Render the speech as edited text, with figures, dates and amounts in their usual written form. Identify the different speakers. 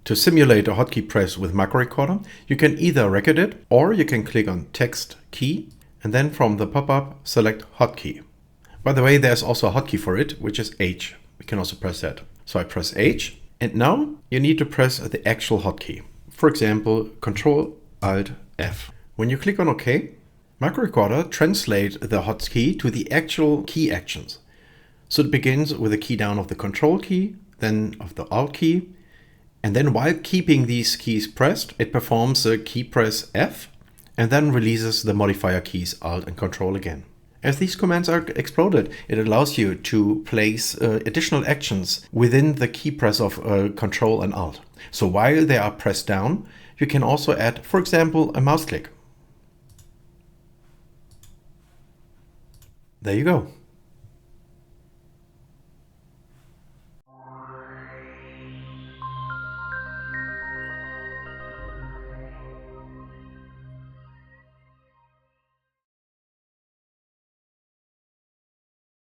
Speaker 1: To simulate a hotkey press with macro recorder, you can either record it or you can click on text key and then from the pop-up select hotkey. By the way, there's also a hotkey for it, which is H. We can also press that. So I press H and now you need to press the actual hotkey. For example, Ctrl-Alt-F. When you click on OK, macro recorder translates the hotkey to the actual key actions. So it begins with the key down of the Control key, then of the Alt key, and then while keeping these keys pressed, it performs the key press F and then releases the modifier keys Alt and Control again. As these commands are exploded, it allows you to place additional actions within the key press of Control and Alt. So while they are pressed down, you can also add, for example, a mouse click. There you go.